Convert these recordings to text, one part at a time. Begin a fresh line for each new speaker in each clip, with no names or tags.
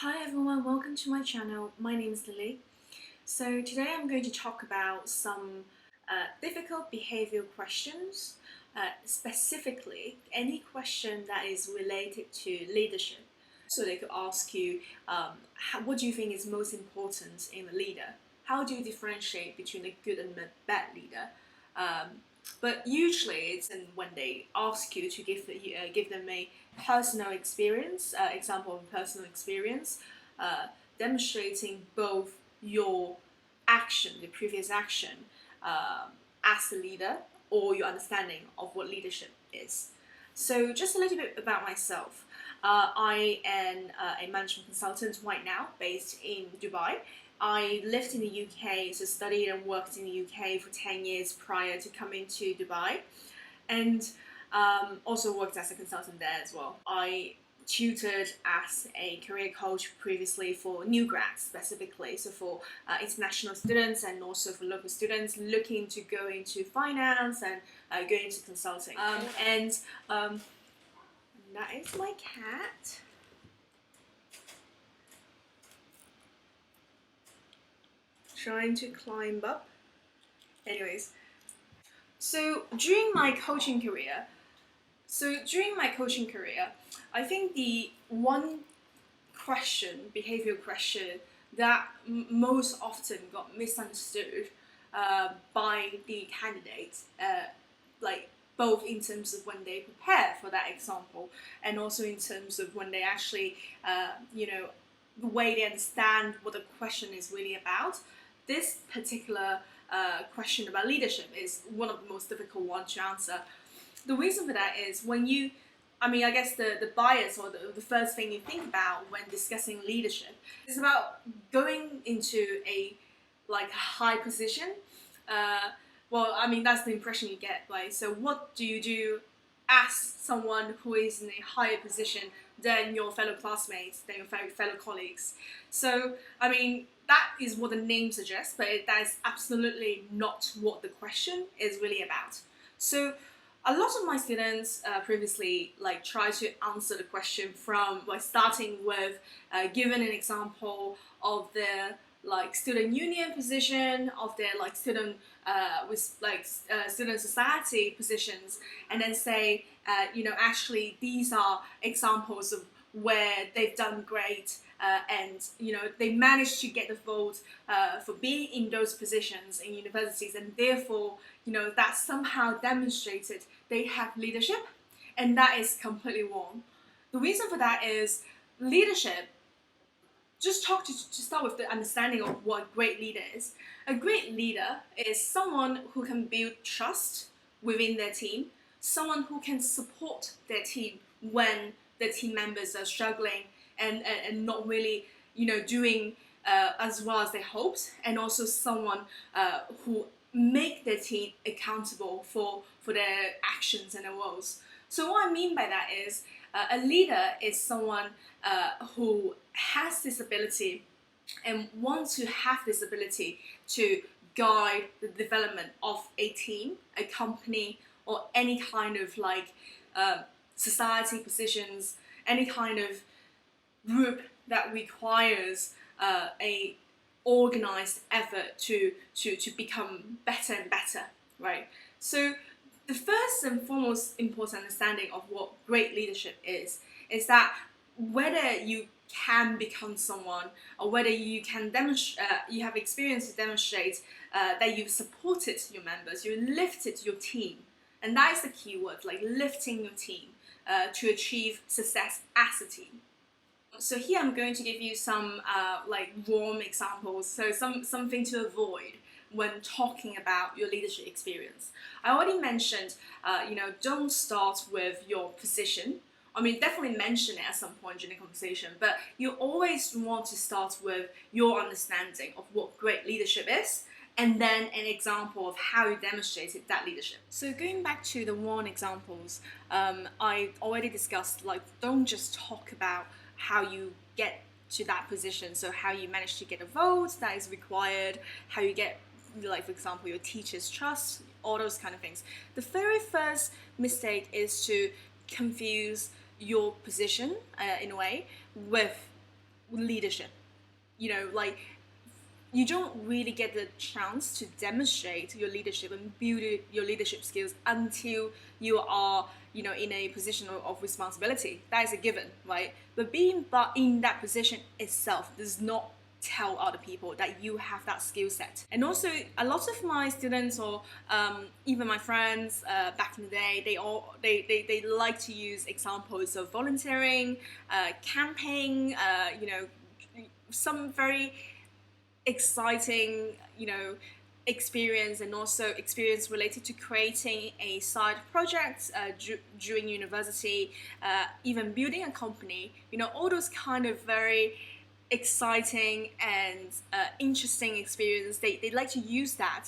Hi everyone, welcome to my channel. My name is Lily. So today I'm going to talk about some difficult behavioral questions, specifically any question that is related to leadership. So they could ask you, what do you think is most important in a leader? How do you differentiate between a good and a bad leader? But usually it's when they ask you to give them a personal experience, example of personal experience, demonstrating both your action, the previous action, as a leader, or your understanding of what leadership is. So just a little bit about myself. I am a management consultant right now based in Dubai. I lived in the UK, so studied and worked in the UK for 10 years prior to coming to Dubai, and also worked as a consultant there as well. I tutored as a career coach previously for new grads specifically, so for international students and also for local students looking to go into finance and go into consulting. And that is my cat. Trying to climb up. Anyways, so during my coaching career, I think the one behavioral question that most often got misunderstood by the candidates, like both in terms of when they prepare for that example and also in terms of when they actually, the way they understand what the question is really about. This particular question about leadership is one of the most difficult ones to answer. The reason for that is I guess the bias or the first thing you think about when discussing leadership is about going into a high position. That's the impression you get, right? So what do you do as someone who is in a higher position than your fellow classmates, than your fellow colleagues? So, that is what the name suggests, but that is absolutely not what the question is really about. So, a lot of my students previously try to answer the question from starting with giving an example of their student union position, of their student student society positions, and then say actually these are examples of where they've done great, and they managed to get the vote for being in those positions in universities, and therefore that somehow demonstrated they have leadership, and that is completely wrong. The reason for that is leadership. Just to start with the understanding of what a great leader is. A great leader is someone who can build trust within their team, someone who can support their team when their team members are struggling and not really doing as well as they hoped, and also someone who make their team accountable for their actions and their roles. So what I mean by that is a leader is someone who has this ability and wants to have this ability to guide the development of a team, a company, or any kind of society positions, any kind of group that requires a organized effort to become better and better, right? So the first and foremost important understanding of what great leadership is that whether you can become someone or whether you can demonstrate, you have experience to demonstrate that you've supported your members, you lifted your team, and that is the key word, lifting your team to achieve success as a team. So here I'm going to give you some warm examples, so something to avoid when talking about your leadership experience. I already mentioned, don't start with your position. Definitely mention it at some point during the conversation, but you always want to start with your understanding of what great leadership is, and then an example of how you demonstrated that leadership. So going back to the one examples, I already discussed, don't just talk about how you get to that position, so how you manage to get a vote that is required, how you get, for example, your teacher's trust, all those kind of things. The very first mistake is to confuse your position in a way with leadership. Like, you don't really get the chance to demonstrate your leadership and build your leadership skills until you are, in a position of responsibility. That is a given, right? But being in that position itself does not tell other people that you have that skill set. And also, a lot of my students, or even my friends back in the day, they like to use examples of volunteering, camping, some very exciting, experience, and also experience related to creating a side project during university, even building a company. All those kind of very exciting and interesting experience. They like to use that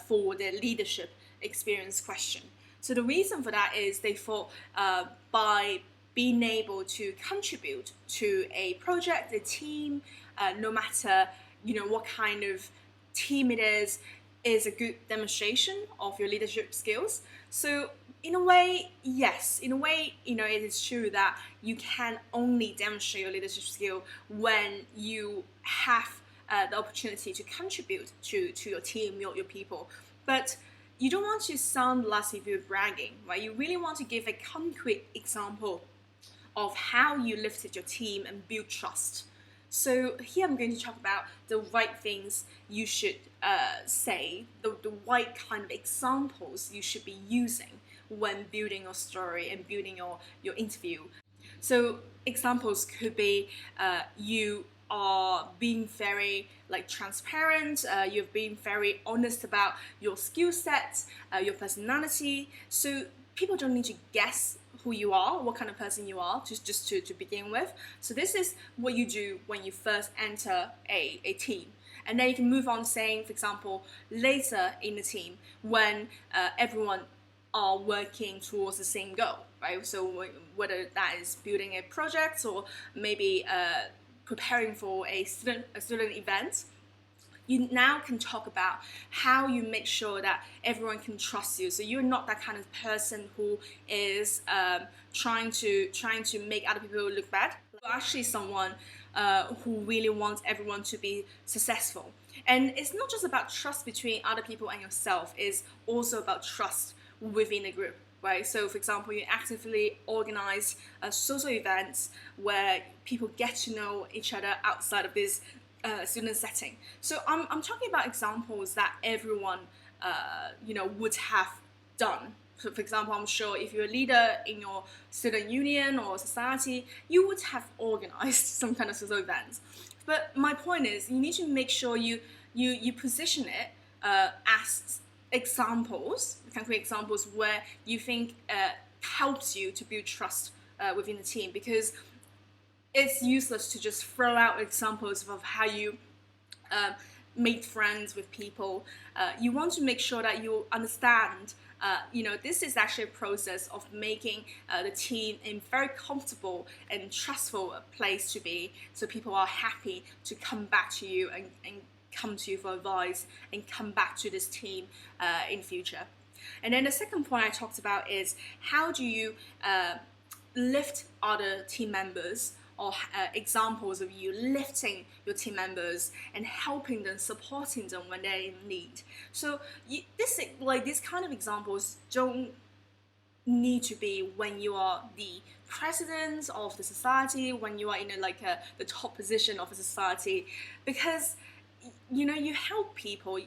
for their leadership experience question. So the reason for that is they thought by being able to contribute to a project, a team, no matter what kind of team it is a good demonstration of your leadership skills. So in a way, yes, it is true that you can only demonstrate your leadership skill when you have the opportunity to contribute to your team, your people. But you don't want to sound as if you're bragging, right? You really want to give a concrete example of how you lifted your team and build trust. So here I'm going to talk about the right things you should say, the right kind of examples you should be using when building your story and building your interview. So examples could be you are being very transparent, you've been very honest about your skill sets, your personality, so people don't need to guess who you are, what kind of person you are, just to begin with. So this is what you do when you first enter a team. And then you can move on saying, for example, later in the team, when everyone are working towards the same goal, right? So whether that is building a project or maybe preparing for a student event, you now can talk about how you make sure that everyone can trust you. So you're not that kind of person who is trying to make other people look bad. You're actually someone who really wants everyone to be successful. And it's not just about trust between other people and yourself, it's also about trust within a group, right? So for example, you actively organize social events where people get to know each other outside of this student setting. So I'm talking about examples that everyone would have done. So for example, I'm sure if you're a leader in your student union or society, you would have organized some kind of social events. But my point is, you need to make sure you position it as examples, concrete examples where you think helps you to build trust within the team, because it's useless to just throw out examples of how you made friends with people. You want to make sure that you understand, this is actually a process of making the team a very comfortable and trustful place to be, so people are happy to come back to you and come to you for advice and come back to this team in future. And then the second point I talked about is, how do you lift other team members, or examples of you lifting your team members and helping them, supporting them when they're in need. So these kind of examples don't need to be when you are the president of the society, when you are in the top position of a society, because you help people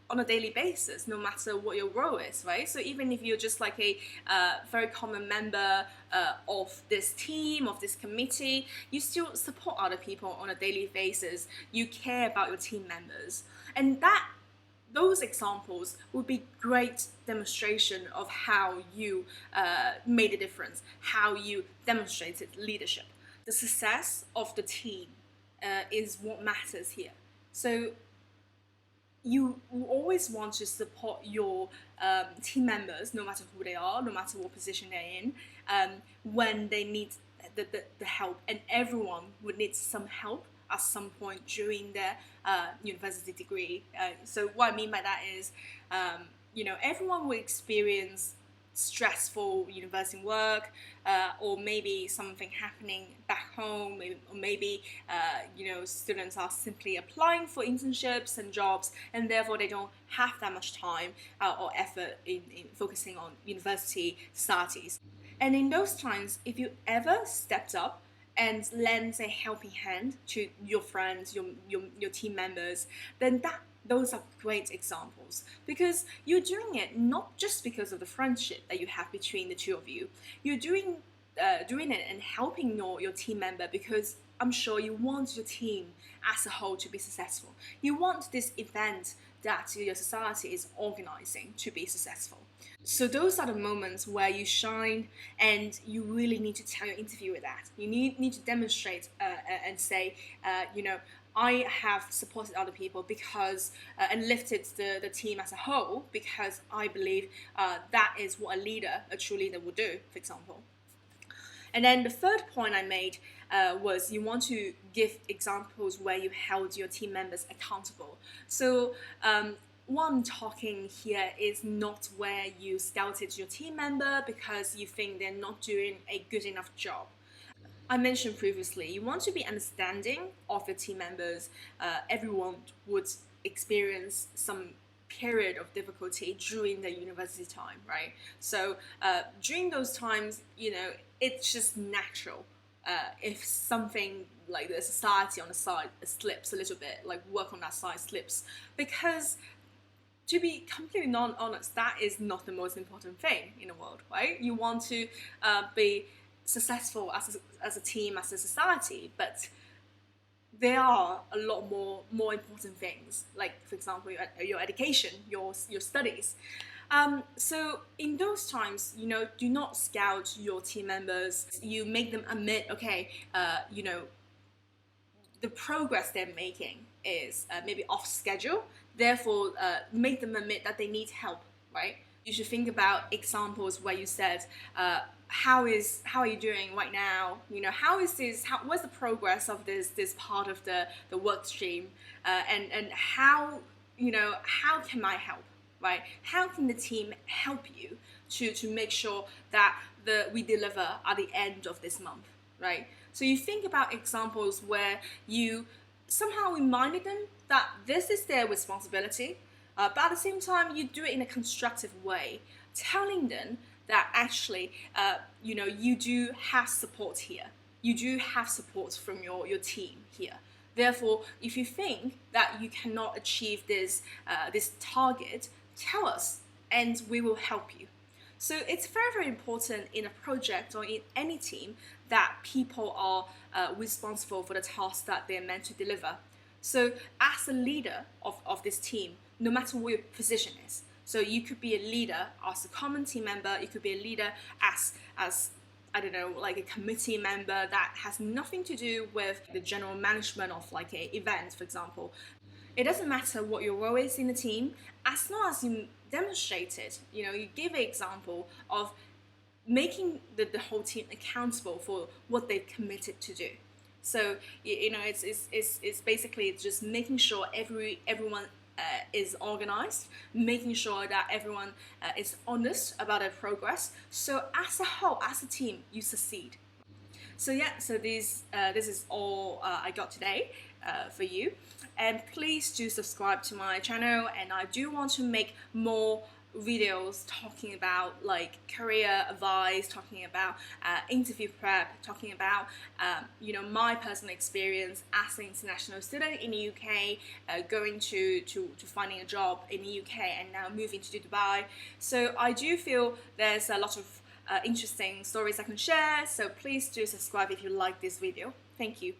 on a daily basis, no matter what your role is, right? So even if you're just like a very common member of this team, of this committee, you still support other people on a daily basis. You care about your team members, and those examples would be great demonstration of how you made a difference, how you demonstrated leadership. The success of the team is what matters here. So you always want to support your team members, no matter who they are, no matter what position they're in, when they need the help. And everyone would need some help at some point during their university degree. So what I mean by that is, everyone will experience stressful university work, or maybe something happening back home, or maybe students are simply applying for internships and jobs, and therefore they don't have that much time or effort in focusing on university studies. And in those times, if you ever stepped up and lends a helping hand to your friends, your team members, then those are great examples, because you're doing it not just because of the friendship that you have between the two of you. You're doing it and helping your team member because I'm sure you want your team as a whole to be successful. You want this event that your society is organizing to be successful. So those are the moments where you shine, and you really need to tell your interviewer that. You need to demonstrate and say, I have supported other people because and lifted the team as a whole, because I believe that is what a true leader would do, for example. And then the third point I made was you want to give examples where you held your team members accountable. So what I'm talking here is not where you scouted your team member because you think they're not doing a good enough job. I mentioned previously, you want to be understanding of your team members. Everyone would experience some period of difficulty during the university time, right? So during those times, it's just natural. If something like the society on the side slips a little bit, like work on that side slips, because to be completely honest, that is not the most important thing in the world, right? You want to be successful as a team, as a society, but there are a lot more important things, like for example your education, your studies. So in those times, do not scout your team members. You make them admit, okay, the progress they're making is maybe off schedule. Therefore, make them admit that they need help, right? You should think about examples where you said, how are you doing right now? What's the progress of this part of the work stream? And how can I help, right? How can the team help you to make sure that we deliver at the end of this month, right? So you think about examples where you somehow reminded them that this is their responsibility, but at the same time you do it in a constructive way, telling them that actually you do have support here. You do have support from your team here. Therefore, if you think that you cannot achieve this target, tell us and we will help you. So it's very, very important in a project or in any team that people are responsible for the task that they're meant to deliver. So as a leader of this team, no matter what your position is, so you could be a leader as a common team member, you could be a leader as I don't know, like a committee member that has nothing to do with the general management of like an event, for example. It doesn't matter what your role is in the team, as long as you demonstrate it, you give an example of making the whole team accountable for what they've committed to do. So it's basically just making sure everyone is organized, making sure that everyone is honest about their progress. So as a whole, as a team, you succeed. So this is all I got today for you. And please do subscribe to my channel, and I do want to make more videos talking about like career advice, talking about interview prep, talking about my personal experience as an international student in the UK, going to finding a job in the UK and now moving to Dubai. So I do feel there's a lot of interesting stories I can share, so please do subscribe if you like this video. Thank you.